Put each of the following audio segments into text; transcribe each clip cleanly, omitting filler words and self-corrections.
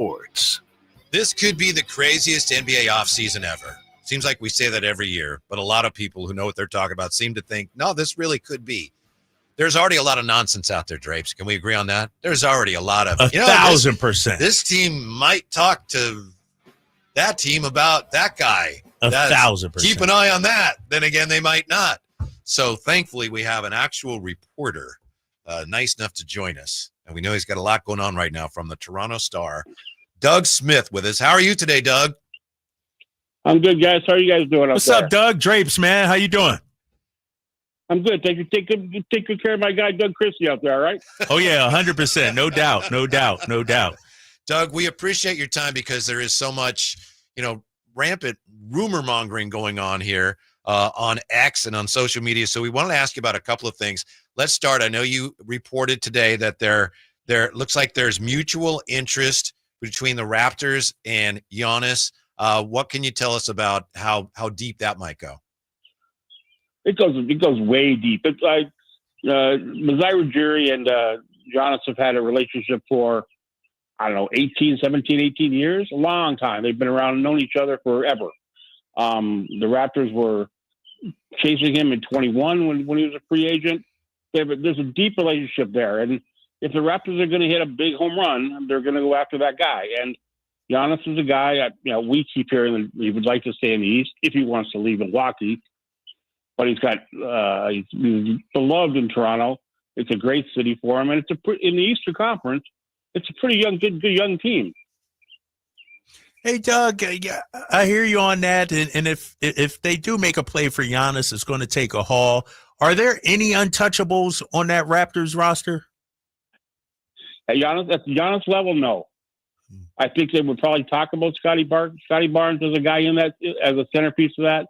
Sports. This could be the craziest NBA offseason ever. Seems like we say that every year, but a lot of people who know what they're talking about seem to think, no, this really could be. There's already a lot of nonsense out there, Drapes. Can we agree on that? There's already a lot of 1,000%. This team might talk to that team about that guy. 1,000%. Keep an eye on that. Then again, they might not. So thankfully, we have an actual reporter nice enough to join us. And we know he's got a lot going on right now from the Toronto Star. Doug Smith with us. How are you today, Doug? I'm good, guys. How are you guys doing up What's there? up, Doug? Drapes, man. How you doing? I'm good. Take good care of my guy, Doug Christie, out there, all right? Oh, yeah, 100%. No doubt. No doubt. No doubt. Doug, we appreciate your time because there is so much, rampant rumor mongering going on here on X and on social media. So we wanted to ask you about a couple of things. Let's start. I know you reported today that there looks like there's mutual interest between the Raptors and Giannis. What can you tell us about how deep that might go? It goes way deep. It's like Masai Ujiri and Giannis have had a relationship for, 18 years, a long time. They've been around and known each other forever. The Raptors were chasing him in 21 when he was a free agent. There's a deep relationship there. And if the Raptors are going to hit a big home run, they're going to go after that guy. And Giannis is a guy, we keep hearing that he would like to stay in the East if he wants to leave Milwaukee. But he's beloved in Toronto. It's a great city for him. And in the Eastern Conference, it's a pretty good young team. Hey, Doug, I hear you on that. And if they do make a play for Giannis, it's going to take a haul. Are there any untouchables on that Raptors roster? At Giannis level, no. I think they would probably talk about Scotty Barnes. Scotty Barnes is a guy in that as a centerpiece of that.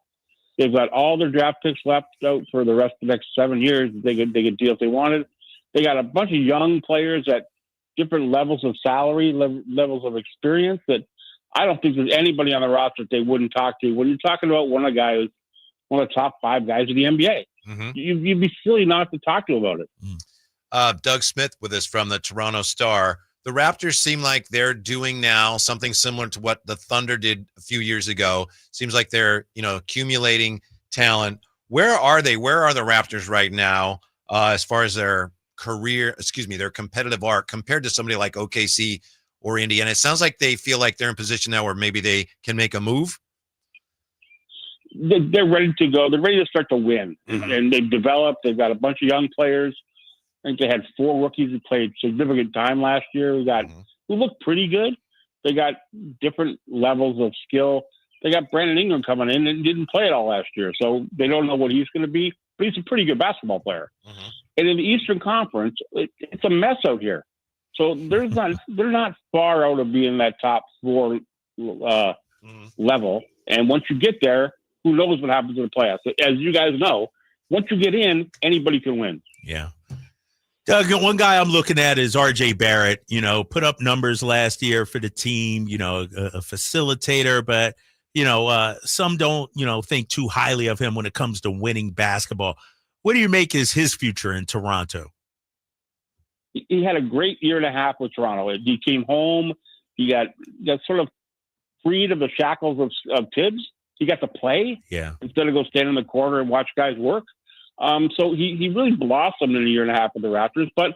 They've got all their draft picks left out for the rest of the next 7 years. They could deal if they wanted. They got a bunch of young players at different levels of salary, levels of experience that I don't think there's anybody on the roster that they wouldn't talk to. When you're talking about one of the top 5 guys of the NBA, you'd be silly not to talk to about it. Doug Smith with us from the Toronto Star. The Raptors seem like they're doing now something similar to what the Thunder did a few years ago. Seems like they're, accumulating talent. Where are they? Where are the Raptors right now as far as their their competitive arc compared to somebody like OKC or Indiana? It sounds like they feel like they're in position now where maybe they can make a move. They're ready to go. They're ready to start to win. And they've developed. They've got a bunch of young players. I think they had 4 rookies who played significant time last year. Who looked pretty good. They got different levels of skill. They got Brandon Ingram coming in and didn't play it all last year. So they don't know what he's going to be, but he's a pretty good basketball player. And in the Eastern Conference, it's a mess out here. So they're not far out of being that top 4 level. And once you get there, who knows what happens in the playoffs? As you guys know, once you get in, anybody can win. Yeah. Doug, one guy I'm looking at is RJ Barrett, put up numbers last year for the team, a facilitator, but, some don't, think too highly of him when it comes to winning basketball. What do you make is his future in Toronto? He had a great year and a half with Toronto. He came home. He got sort of freed of the shackles of Tibbs. He got to play instead of go stand in the corner and watch guys work. So he really blossomed in a year and a half with the Raptors, but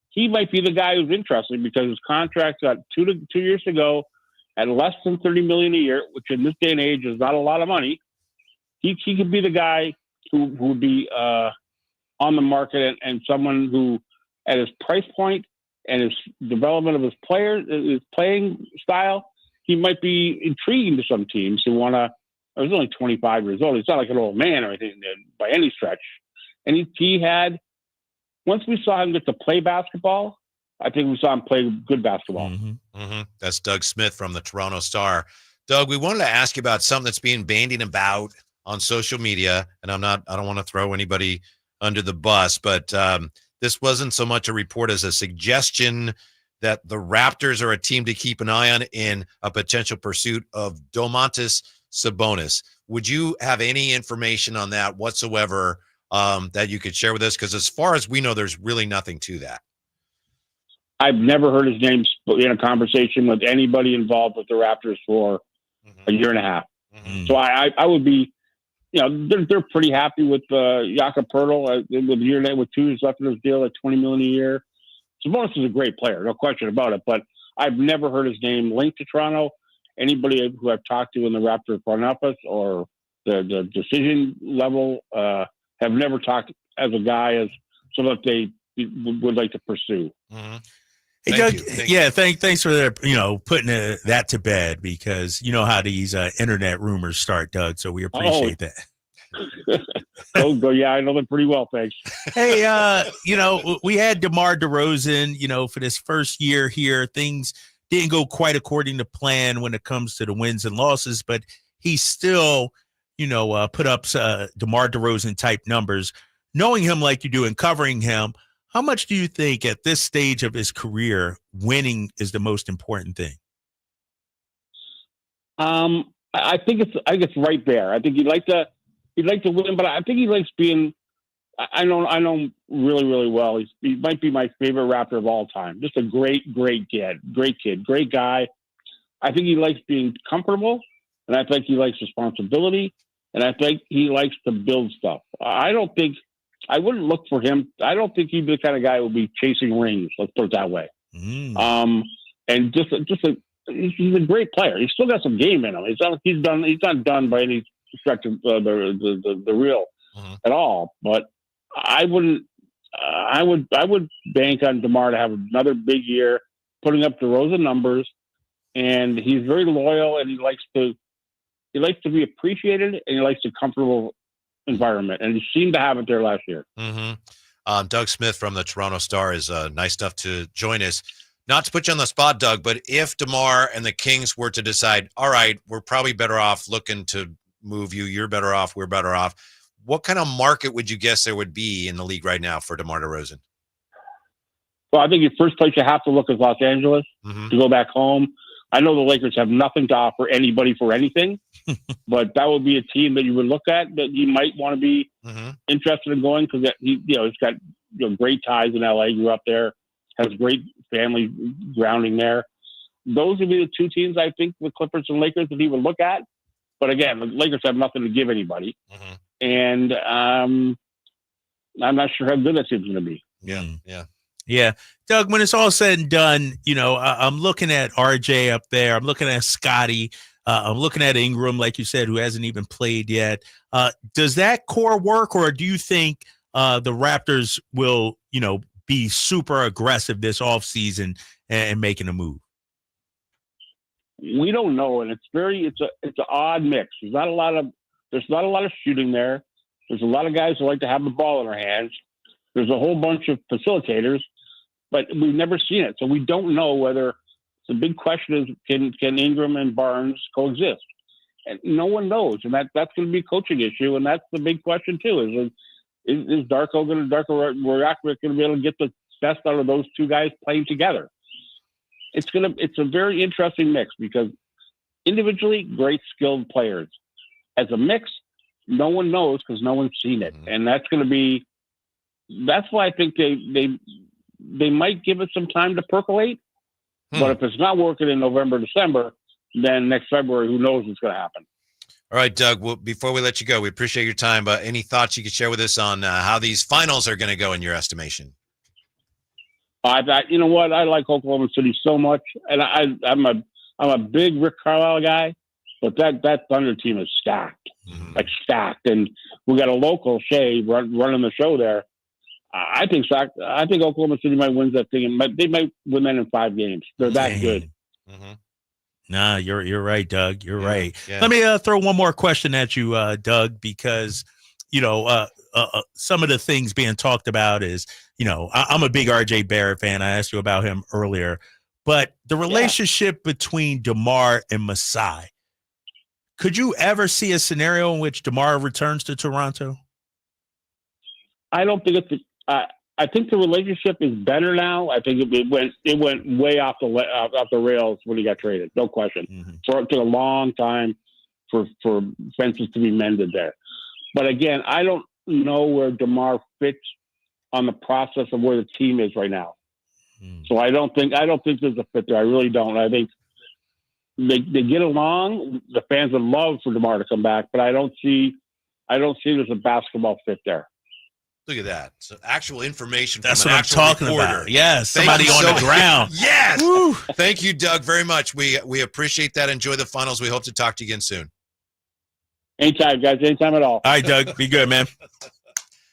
he might be the guy who's interested because his contract got 2 years to go at less than $30 million a year, which in this day and age is not a lot of money. He could be the guy who would be on the market and someone who, at his price point and his development of his playing style, he might be intriguing to some teams who want to. He's only 25 years old. He's not like an old man or anything by any stretch. And he had, once we saw him get to play basketball, I think we saw him play good basketball. That's Doug Smith from the Toronto Star. Doug, we wanted to ask you about something that's being bandied about on social media, and I don't want to throw anybody under the bus, but this wasn't so much a report as a suggestion that the Raptors are a team to keep an eye on in a potential pursuit of Domantas Sabonis. Would you have any information on that whatsoever that you could share with us? Because as far as we know, there's really nothing to that. I've never heard his name in a conversation with anybody involved with the Raptors for a year and a half. So I would be, they're pretty happy with Jakob Poeltl with a year and a half, with 2 years left in his deal at $20 million a year. Sabonis is a great player, no question about it. But I've never heard his name linked to Toronto. Anybody who I've talked to in the Raptors front office or the decision level have never talked as a guy as so that they would like to pursue. Hey, Doug, thanks for putting that to bed, because you know how these internet rumors start, Doug. So we appreciate that. Yeah, I know them pretty well. Thanks. Hey, we had DeMar DeRozan, for this first year here. Things didn't go quite according to plan when it comes to the wins and losses, but he still, put up DeMar DeRozan type numbers. Knowing him like you do and covering him, how much do you think at this stage of his career winning is the most important thing? I think it's right there. I think he'd like to win, but I think he likes being. I know him really, really well. He might be my favorite Raptor of all time. Just a great kid, great guy. I think he likes being comfortable, and I think he likes responsibility, and I think he likes to build stuff. I wouldn't look for him. I don't think he'd be the kind of guy who would be chasing rings. Let's put it that way. And he's a great player. He's still got some game in him. He's not done by any stretch of the real at all. But I would bank on DeMar to have another big year, putting up DeRozan numbers, and he's very loyal, and he likes to be appreciated, and he likes a comfortable environment, and he seemed to have it there last year. Doug Smith from the Toronto Star is nice enough to join us. Not to put you on the spot, Doug, but if DeMar and the Kings were to decide, all right, we're probably better off looking to move you, you're better off, we're better off, what kind of market would you guess there would be in the league right now for DeMar DeRozan? Well, I think the first place you have to look is Los Angeles to go back home. I know the Lakers have nothing to offer anybody for anything, but that would be a team that you would look at that you might want to be interested in going, because he's got great ties in LA, grew up there, has great family grounding there. Those would be the two teams I think, the Clippers and Lakers, that he would look at. But again, the Lakers have nothing to give anybody, and I'm not sure how good that team's going to be. Yeah. Doug, when it's all said and done, I'm looking at RJ up there. I'm looking at Scotty. I'm looking at Ingram, like you said, who hasn't even played yet. Does that core work, or do you think the Raptors will, be super aggressive this offseason and making a move? We don't know, and it's an odd mix. There's not a lot of shooting there. There's a lot of guys who like to have the ball in their hands. There's a whole bunch of facilitators, but we've never seen it. So we don't know whether the big question is, can Ingram and Barnes coexist? And no one knows. And that's going to be a coaching issue. And that's the big question too, is Darko going to be able to get the best out of those two guys playing together? It's a very interesting mix, because individually, great skilled players. As a mix, no one knows, because no one's seen it. And that's why I think they might give it some time to percolate. But if it's not working in November, December, then next February, who knows what's going to happen. All right, Doug, well, before we let you go, we appreciate your time. But any thoughts you could share with us on how these finals are going to go in your estimation? You know what? I like Oklahoma City so much. And I'm a big Rick Carlisle guy, but that Thunder team is stacked, stacked. And we got a local, Shea, running the show there. I think Oklahoma City might win that thing, and they might win that in 5 games. They're that good. Nah, you're right, Doug. You're right. Yeah. Let me throw one more question at you, Doug, because some of the things being talked about is, I'm a big RJ Barrett fan. I asked you about him earlier, but the relationship between DeMar and Masai. Could you ever see a scenario in which DeMar returns to Toronto? I don't think I think the relationship is better now. I think it went way off the rails when he got traded. No question. So it took a long time for fences to be mended there. But again, I don't know where DeMar fits on the process of where the team is right now. So I don't think there's a fit there. I really don't. I think they get along. The fans would love for DeMar to come back, but I don't see there's a basketball fit there. Look at that. So actual information. That's from what an I'm actual talking reporter. about. Yeah, somebody on the ground. Yes. Woo. Thank you, Doug, very much. We appreciate that. Enjoy the finals. We hope to talk to you again soon. Anytime, guys. Anytime at all. All right, Doug. Be good, man.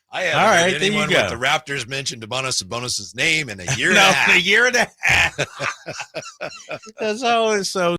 I haven't All right, heard there you anyone go. with the Raptors mention Sabonis' name in a year and a half. A year and a half. That's always so